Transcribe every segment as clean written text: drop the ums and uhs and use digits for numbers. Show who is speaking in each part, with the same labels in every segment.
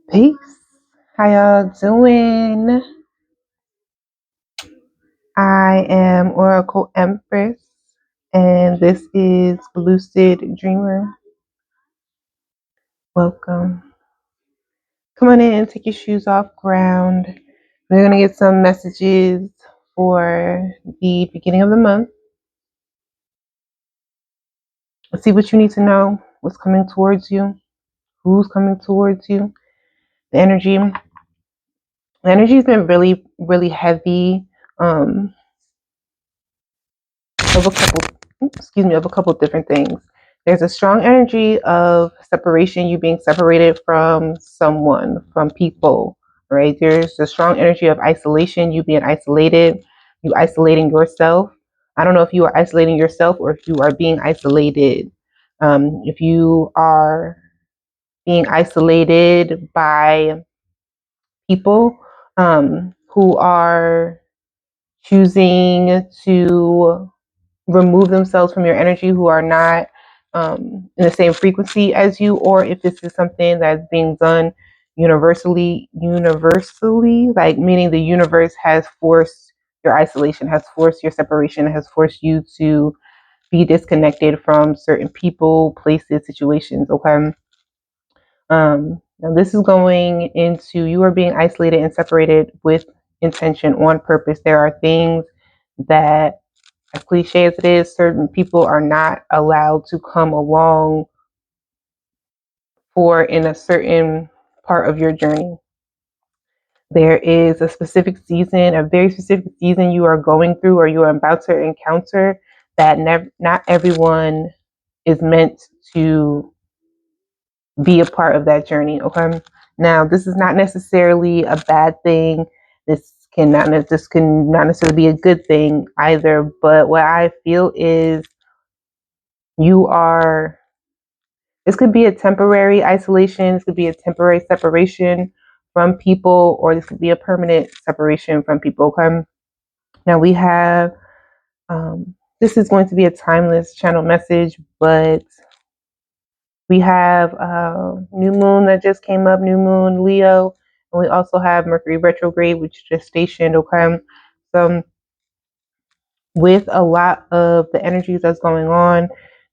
Speaker 1: Peace. How y'all doing? I am Oracle Empress, and this is Lucid Dreamer. Welcome. Come on in, take your shoes off ground. We're going to get some messages for the beginning of the month. Let's see what you need to know, what's coming towards you, who's coming towards you. The energy has been really, really heavy. Of a couple different things. There's a strong energy of separation, you being separated from someone, from people, right? There's a strong energy of isolation, you being isolated, you isolating yourself. I don't know if you are isolating yourself or if you are being isolated. If you are being isolated by people who are choosing to remove themselves from your energy, who are not in the same frequency as you, or if this is something that's being done universally, like meaning the universe has forced your isolation, has forced your separation, has forced you to be disconnected from certain people, places, situations. Okay. Now this is going into you are being isolated and separated with intention, on purpose. There are things that, as cliche as it is, certain people are not allowed to come along for in a certain part of your journey. There is a specific season, a very specific season you are going through or you are about to encounter that not everyone is meant to be a part of that journey. Okay. Now, this is not necessarily a bad thing. This cannot necessarily be a good thing either. But what I feel is you are, this could be a temporary isolation, this could be a temporary separation from people, or this could be a permanent separation from people. Okay. Now we have, this is going to be a timeless channel message, but we have new moon that just came up, new moon Leo, and we also have Mercury retrograde, which just stationed. Okay. So with a lot of the energies that's going on,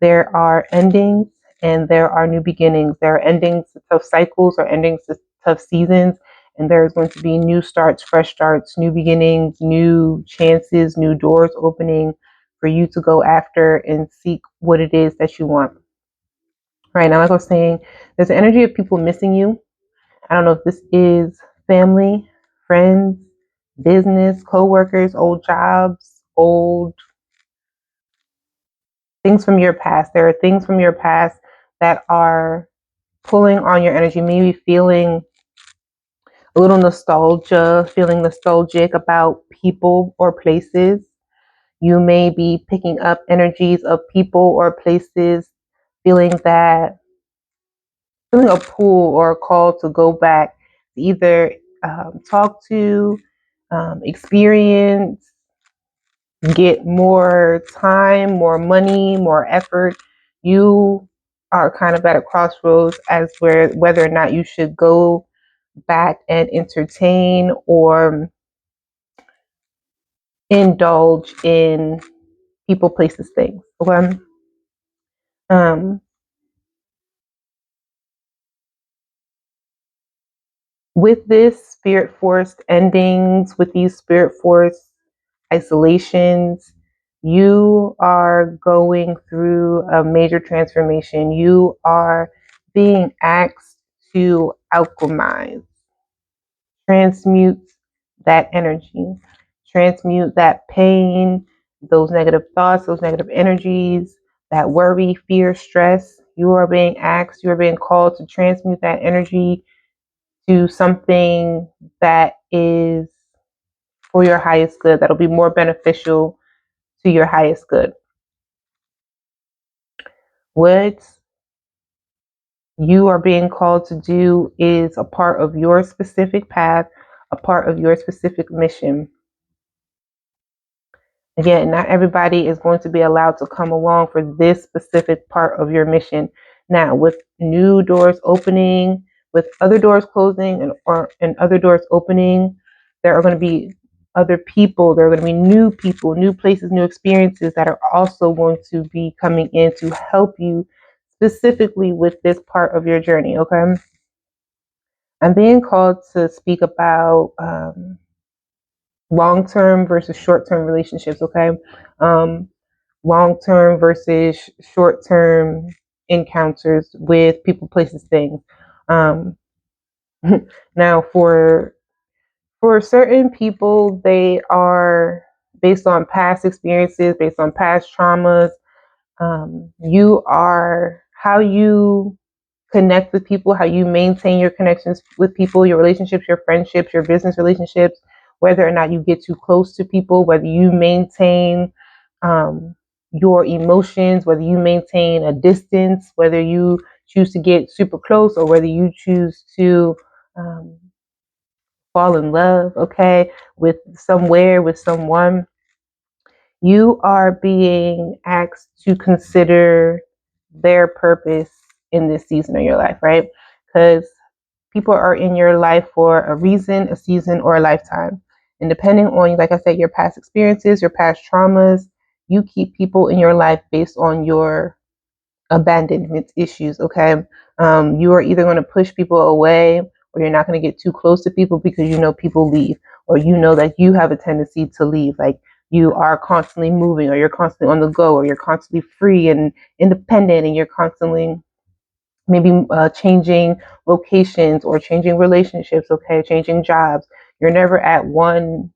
Speaker 1: there are endings and there are new beginnings. There are endings to tough cycles or endings to tough seasons, and there's going to be new starts, fresh starts, new beginnings, new chances, new doors opening for you to go after and seek what it is that you want. Right now, like I was saying, there's an energy of people missing you. I don't know if this is family, friends, business, co-workers, old jobs, old things from your past. There are things from your past that are pulling on your energy, maybe feeling a little nostalgia, feeling nostalgic about people or places. You may be picking up energies of people or places, feeling a pull or a call to go back, to either talk to, experience, get more time, more money, more effort. You are kind of at a crossroads as whether or not you should go back and entertain or indulge in people, places, things. Okay. Um, with this spirit force endings, with these spirit force isolations, you are going through a major transformation. You are being asked to alchemize, transmute that energy, transmute that pain, those negative thoughts, those negative energies, that worry, fear, stress. You are being asked, you are being called to transmute that energy to something that is for your highest good, that'll be more beneficial to your highest good. What you are being called to do is a part of your specific path, a part of your specific mission. Again, not everybody is going to be allowed to come along for this specific part of your mission. Now, with new doors opening, with other doors closing and other doors opening, there are going to be other people, there are going to be new people, new places, new experiences that are also going to be coming in to help you specifically with this part of your journey. Okay. I'm being called to speak about long-term versus short-term relationships. Okay. Um, Long-term versus short-term encounters with people, places, things. Um, Now, for certain people, they are based on past experiences, based on past traumas. You are how you connect with people, how you maintain your connections with people, your relationships, your friendships, your business relationships, whether or not you get too close to people, whether you maintain um, your emotions, whether you maintain a distance, whether you choose to get super close, or whether you choose to um, fall in love, okay, with somewhere, with someone. You are being asked to consider their purpose in this season of your life, right? Because people are in your life for a reason, a season, or a lifetime. And depending on, like I said, your past experiences, your past traumas, you keep people in your life based on your abandonment issues. Okay. You are either going to push people away, or you're not going to get too close to people because you know people leave, or you know that you have a tendency to leave. Like you are constantly moving, or you're constantly on the go, or you're constantly free and independent, and you're constantly maybe changing locations or changing relationships. Okay. Changing jobs. You're never at one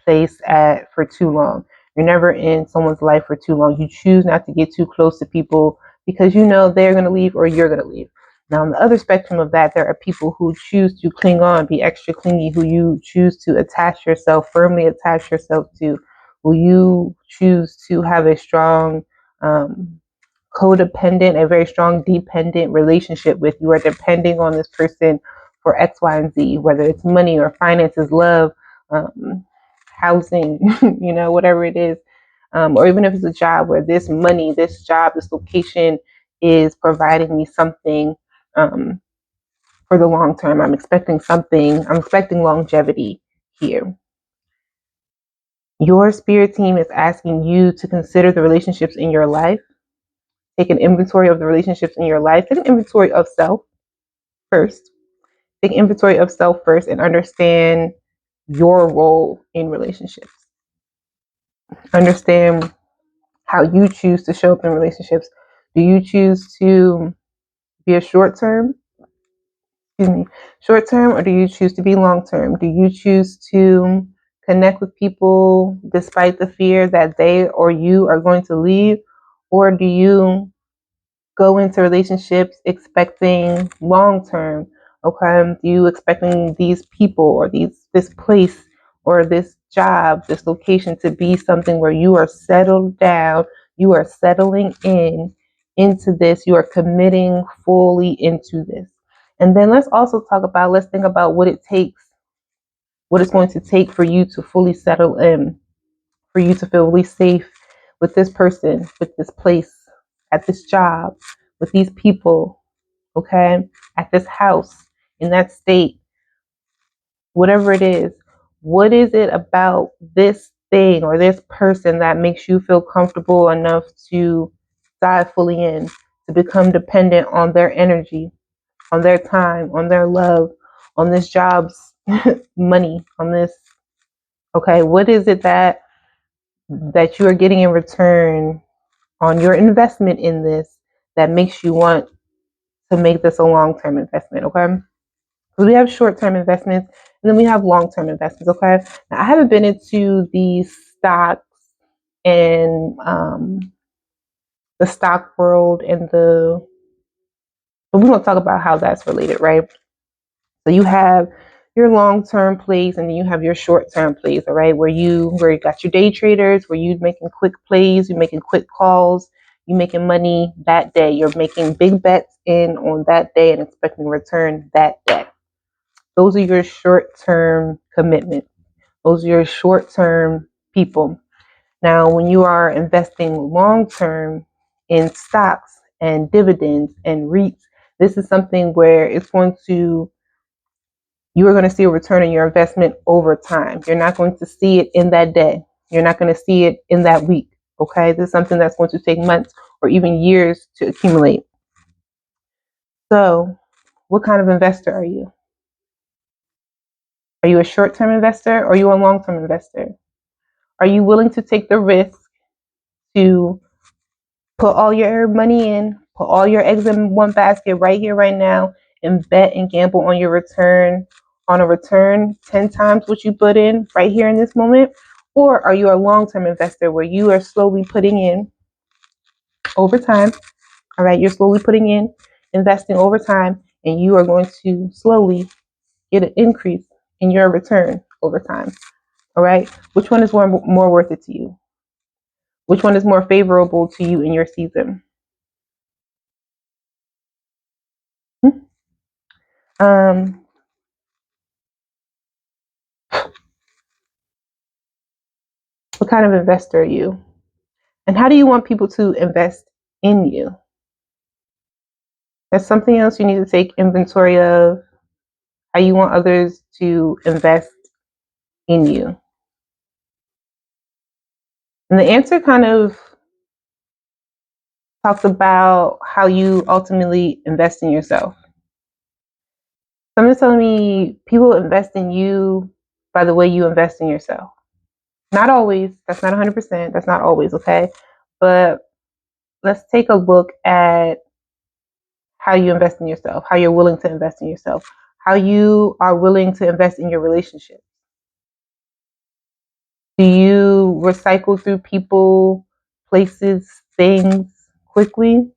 Speaker 1: place at for too long. You're never in someone's life for too long. You choose not to get too close to people because you know they're going to leave or you're going to leave. Now, on the other spectrum of that, there are people who choose to cling on, be extra clingy, who you choose to attach yourself, firmly attach yourself to, who you choose to have a strong codependent, a very strong dependent relationship with. You are depending on this person for X, Y, and Z, whether it's money or finances, love, um, housing, whatever it is, or even if it's a job where this money, this job, this location is providing me something um, for the long term. I'm expecting something, I'm expecting longevity here. Your spirit team is asking you to consider the relationships in your life. Take an inventory of the relationships in your life. Take an inventory of self first. Take inventory of self first and understand your role in relationships. Understand how you choose to show up in relationships. Do you choose to be a short term, or do you choose to be long term? Do you choose to connect with people despite the fear that they or you are going to leave? Or do you go into relationships expecting long term? Okay, do you expecting these people or this place or this job, this location to be something where you are settled down, you are settling into this, you are committing fully into this. And then let's think about what it takes, what it's going to take for you to fully settle in, for you to feel really safe with this person, with this place, at this job, with these people, okay, at this house, in that state, whatever it is. What is it about this thing or this person that makes you feel comfortable enough to dive fully in, to become dependent on their energy, on their time, on their love, on this job's money, on this? Okay, what is it that you are getting in return on your investment in this that makes you want to make this a long-term investment? Okay, so we have short-term investments and then we have long-term investments. Okay, now I haven't been into stocks and the stock world and but we won't talk about how that's related, right? So you have your long-term plays and then you have your short-term plays, all right, where you got your day traders, where you making quick plays, you're making quick calls, you're making money that day, you're making big bets in on that day and expecting return that day. Those are your short-term commitments. Those are your short-term people. Now, when you are investing long-term in stocks and dividends and REITs, This is something where you are going to see a return on your investment over time. You're not going to see it in that day. You're not going to see it in that week. Okay. This is something that's going to take months or even years to accumulate. So, what kind of investor are you? Are you a short-term investor or are you a long-term investor? Are you willing to take the risk to put all your money in, put all your eggs in one basket right here, right now, and bet and gamble on your return, on a return 10 times what you put in right here in this moment? Or are you a long-term investor where you are slowly putting in over time? All right, you're slowly putting in, investing over time, and you are going to slowly get an increase in your return over time. All right, which one is more worth it to you? Which one is more favorable to you in your season? Um, what kind of investor are you? And how do you want people to invest in you? That's something else you need to take inventory of, how you want others to invest in you. And the answer kind of talks about how you ultimately invest in yourself. Someone's telling me people invest in you by the way you invest in yourself. Not always. That's not 100%. That's not always, okay? But let's take a look at how you invest in yourself, how you're willing to invest in yourself, how you are willing to invest in your relationship. Do you recycle through people, places, things quickly?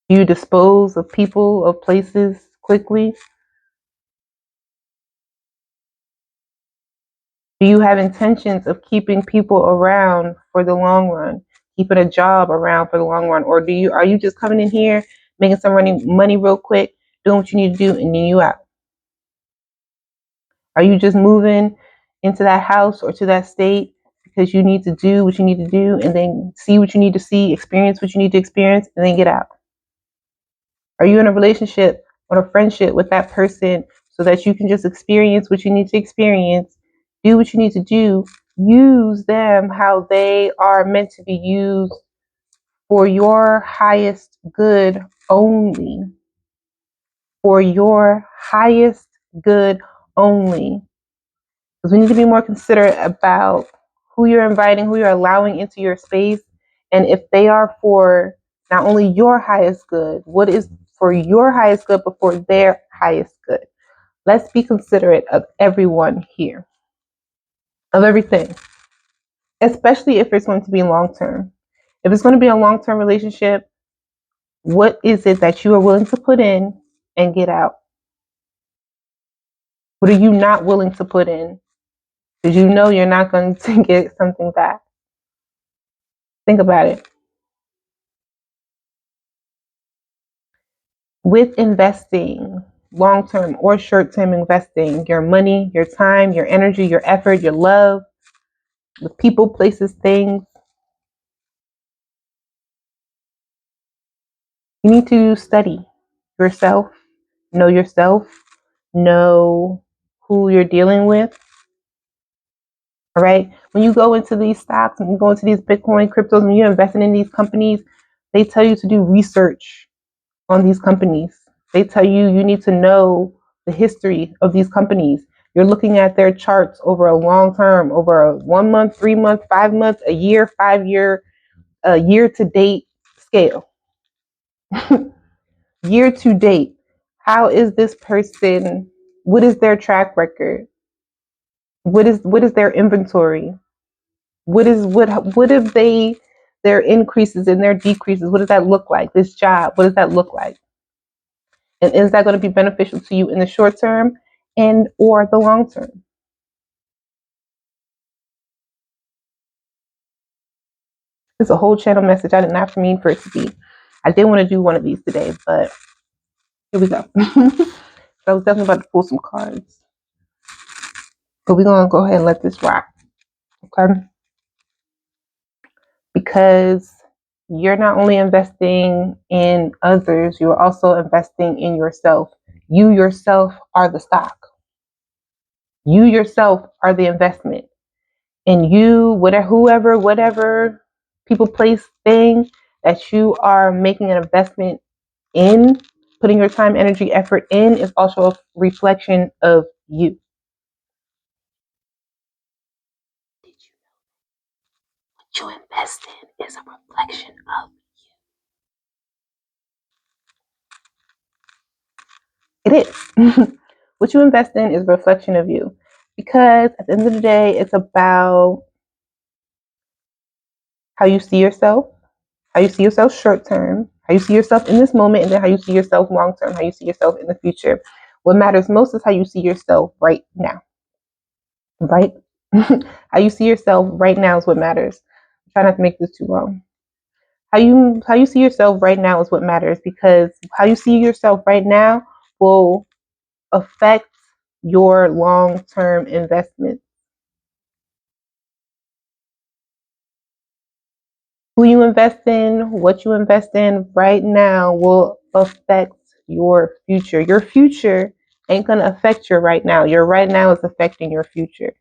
Speaker 1: Do you dispose of people, of places quickly? Do you have intentions of keeping people around for the long run, keeping a job around for the long run? Or are you just coming in here, making some money real quick, doing what you need to do, and then you out? Are you just moving into that house or to that state because you need to do what you need to do and then see what you need to see, experience what you need to experience, and then get out? Are you in a relationship or a friendship with that person so that you can just experience what you need to experience, do what you need to do, use them how they are meant to be used for your highest good only? For your highest good only. Because we need to be more considerate about who you're inviting, who you're allowing into your space, and if they are for not only your highest good, what is for your highest good, but for their highest good. Let's be considerate of everyone here, of everything, especially if it's going to be long term. If it's going to be a long term relationship, what is it that you are willing to put in and get out? What are you not willing to put in? Because you know you're not going to get something back. Think about it. With investing, long term or short term investing, your money, your time, your energy, your effort, your love, with people, places, things, you need to study yourself, know who you're dealing with. All right. When you go into these stocks and you go into these Bitcoin, cryptos, when you're investing in these companies, they tell you to do research on these companies. They tell you you need to know the history of these companies. You're looking at their charts over a long term, over a 1 month, 3 month, 5 months, a year, 5 year, a year to date scale. Year to date. How is this person? What is their track record? What is their inventory? What have they their increases and their decreases? What does that look like? This job, what does that look like? And is that going to be beneficial to you in the short term and or the long term? It's a whole channel message. I did not mean for it to be. I did want to do one of these today, but here we go. So I was definitely about to pull some cards. But we're going to go ahead and let this rock. Okay? Because you're not only investing in others, you're also investing in yourself. You yourself are the stock. You yourself are the investment. And you, whatever people, place, thing that you are making an investment in, putting your time, energy, effort in, is also a reflection of you. Did you know what you invest in is a reflection of you? It is. What you invest in is a reflection of you. Because at the end of the day, it's about how you see yourself, how you see yourself short term, how you see yourself in this moment, and then how you see yourself long term, how you see yourself in the future. What matters most is how you see yourself right now. Right? How you see yourself right now is what matters. Try not to make this too long. How you see yourself right now is what matters, because how you see yourself right now will affect your long term investment. Who you invest in, what you invest in right now will affect your future. Your future ain't going to affect your right now. Your right now is affecting your future.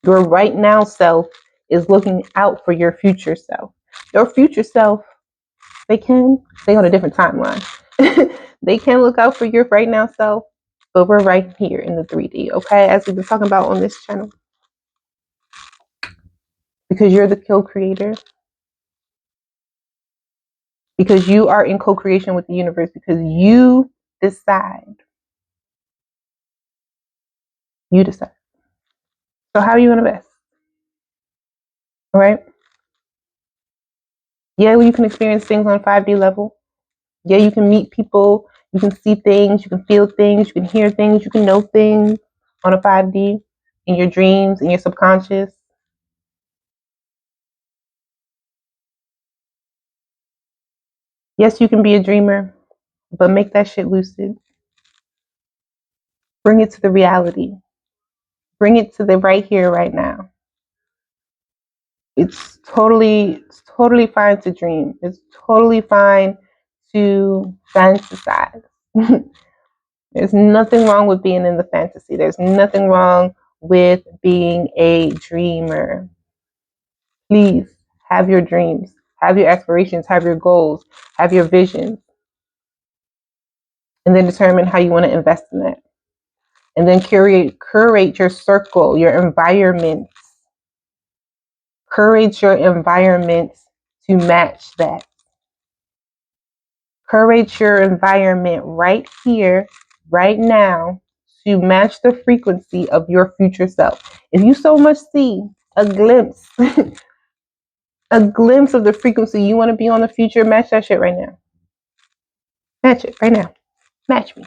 Speaker 1: Your right now self is looking out for your future self. Your future self, they can stay on a different timeline. They can look out for your right now self, but we're right here in the 3D, okay? As we've been talking about on this channel. Because you're the co-creator, because you are in co-creation with the universe, because you decide. You decide. So how are you going to invest? All right. Yeah, well, you can experience things on 5D level. Yeah, you can meet people. You can see things. You can feel things. You can hear things. You can know things on a 5D, in your dreams, in your subconscious. Yes, you can be a dreamer, but make that shit lucid. Bring it to the reality. Bring it to the right here, right now. It's totally fine to dream. It's totally fine to fantasize. There's nothing wrong with being in the fantasy. There's nothing wrong with being a dreamer. Please have your dreams, have your aspirations, have your goals, have your visions, and then determine how you want to invest in it. And then curate your circle, your environment. Curate your environment to match that. Curate your environment right here, right now, to match the frequency of your future self. If you so much see a glimpse, a glimpse of the frequency you want to be on the future, match that shit right now. Match it right now. Match me.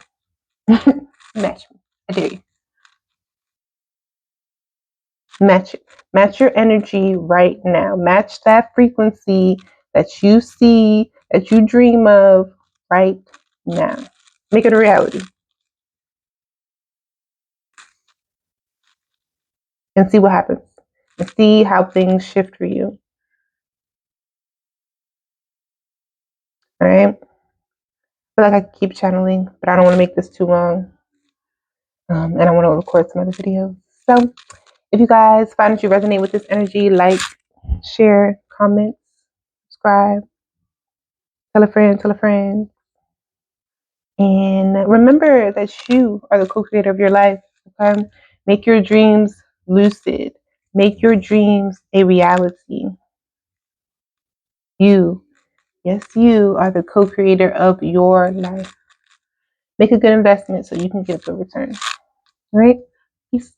Speaker 1: Match me. I dare you. Match it. Match your energy right now. Match that frequency that you see, that you dream of right now. Make it a reality. And see what happens. And see how things shift for you. All right. I feel like I can keep channeling, but I don't want to make this too long. And I want to record some other videos. So if you guys find that you resonate with this energy, like, share, comment, subscribe, tell a friend, tell a friend. And remember that you are the co-creator of your life. Okay? Make your dreams lucid. Make your dreams a reality. You, yes, you are the co-creator of your life. Make a good investment so you can get the return. All right? Peace.